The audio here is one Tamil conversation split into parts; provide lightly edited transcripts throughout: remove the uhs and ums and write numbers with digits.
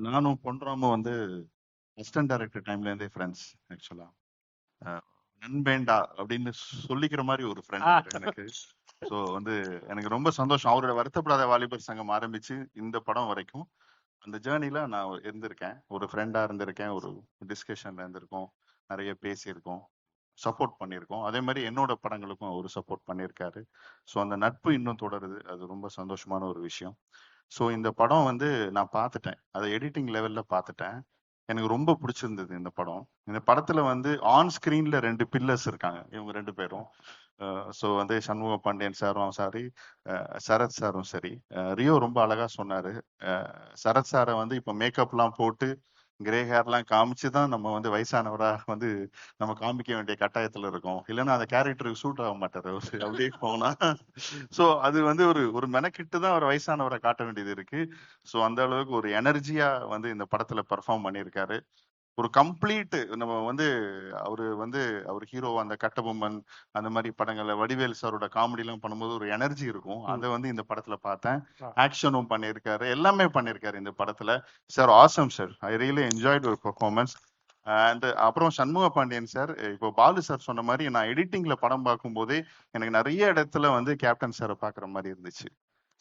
நானும் பொன்ராமும் வந்து அசிஸ்டன்ட் டைரக்டர் டைம்லேருந்தே ஃப்ரெண்ட்ஸ் ஆக்சுவலாக. நண்பேண்டா அப்படின்னு சொல்லிக்கிற மாதிரி ஒரு ஃப்ரெண்ட் அவர் எனக்கு. ஸோ வந்து எனக்கு ரொம்ப சந்தோஷம். அவரோட வருத்தப்படாத வாலிபர் சங்கம் ஆரம்பிச்சு இந்த படம் வரைக்கும் அந்த ஜேர்னில நான் இருந்திருக்கேன். ஒரு ஃப்ரெண்டா இருந்திருக்கேன், ஒரு டிஸ்கஷன்ல இருந்திருக்கோம், நிறைய பேசியிருக்கோம், சப்போர்ட் பண்ணியிருக்கோம். அதே மாதிரி என்னோட படங்களுக்கும் அவர் சப்போர்ட் பண்ணியிருக்காரு. ஸோ அந்த நட்பு இன்னும் தொடருது. அது ரொம்ப சந்தோஷமான ஒரு விஷயம். ஸோ இந்த படம் வந்து நான் பார்த்துட்டேன். அதை எடிட்டிங் லெவல்ல பார்த்துட்டேன். எனக்கு ரொம்ப பிடிச்சிருந்தது இந்த படம். இந்த படத்துல வந்து ஆன் ஸ்கிரீன்ல ரெண்டு பில்லர்ஸ் இருக்காங்க, இவங்க ரெண்டு பேரும். ஸோ வந்து சண்முக பாண்டியன் சாரும் சரி, சரத் சாரும் சரி. ரியோ ரொம்ப அழகா சொன்னாரு. சரத் சாரை வந்து இப்போ மேக்கப்லாம் போட்டு கிரே ஹேர்லாம் காமிச்சு தான் நம்ம வந்து வயசானவரா வந்து நம்ம காமிக்க வேண்டிய கட்டாயத்துல இருக்கோம். இல்லைன்னா அந்த கேரக்டருக்கு சூட் ஆக மாட்டாரு அவரு அப்படியே போனா. ஸோ அது வந்து ஒரு ஒரு மெனக்கிட்டு தான் அவர் வயசானவரை காட்ட வேண்டியது இருக்கு. ஸோ அந்த அளவுக்கு ஒரு எனர்ஜியா வந்து இந்த படத்துல பெர்ஃபார்ம் பண்ணியிருக்காரு. ஒரு கம்ப்ளீட் நம்ம வந்து அவரு வந்து அவர் ஹீரோ அந்த கட்டபொம்மன் அந்த மாதிரி படங்கள்ல வடிவேல் சாரோட காமெடி எல்லாம் பண்ணும்போது ஒரு எனர்ஜி இருக்கும். அதை வந்து இந்த படத்துல பார்த்தேன். ஆக்ஷனும் பண்ணியிருக்காரு, எல்லாமே பண்ணியிருக்காரு இந்த படத்துல. Sir awesome sir, I really enjoyed your performance. And அப்புறம் சண்முக பாண்டியன் சார், இப்போ பாலு சார் சொன்ன மாதிரி நான் எடிட்டிங்ல படம் பார்க்கும்போதே எனக்கு நிறைய இடத்துல வந்து கேப்டன் சாரை பார்க்குற மாதிரி இருந்துச்சு.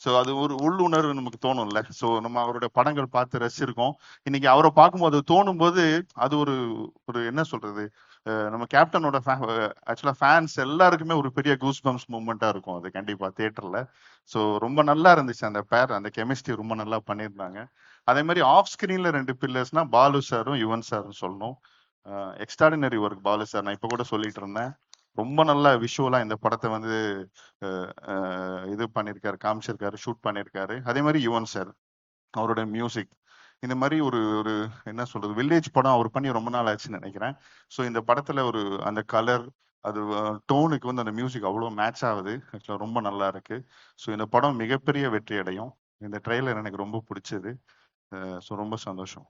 ஸோ அது ஒரு உள்ளுணர்வு நமக்கு தோணும்ல. ஸோ நம்ம அவருடைய படங்கள் பார்த்து ரசிச்சிருக்கோம். இன்னைக்கு அவரை பார்க்கும்போது தோணும் போது அது ஒரு ஒரு என்ன சொல்றது, நம்ம கேப்டனோட ஆக்சுவலா ஃபேன்ஸ் எல்லாருக்குமே ஒரு பெரிய கூஸ் பம்ப்ஸ் மூமெண்டா இருக்கும் அது கண்டிப்பா தியேட்டர்ல. ஸோ ரொம்ப நல்லா இருந்துச்சு அந்த பேர், அந்த கெமிஸ்ட்ரி ரொம்ப நல்லா பண்ணியிருந்தாங்க. அதே மாதிரி ஆஃப் ஸ்கிரீன்ல ரெண்டு பில்லர்ஸ்னா பாலு சாரும் யுவன் சாரும் சொல்லணும். Extraordinary work Balu sir. நான் இப்ப கூட சொல்லிட்டு இருந்தேன், ரொம்ப நல்ல விஷுவலா இந்த படத்தை வந்து இது பண்ணியிருக்காரு, காமிச்சிருக்காரு, ஷூட் பண்ணியிருக்காரு. அதே மாதிரி யுவன் சார், அவரோட மியூசிக். இந்த மாதிரி ஒரு ஒரு என்ன சொல்றது, வில்லேஜ் படம் அவர் பண்ணி ரொம்ப நாள் ஆச்சுன்னு நினைக்கிறேன். ஸோ இந்த படத்துல ஒரு அந்த கலர், அது டோனுக்கு வந்து அந்த மியூசிக் அவ்வளோ மேட்ச் ஆகுது. ஆக்சுவலாக ரொம்ப நல்லா இருக்கு. ஸோ இந்த படம் மிகப்பெரிய வெற்றி அடையும். இந்த ட்ரெய்லர் எனக்கு ரொம்ப பிடிச்சது. ஸோ ரொம்ப சந்தோஷம்.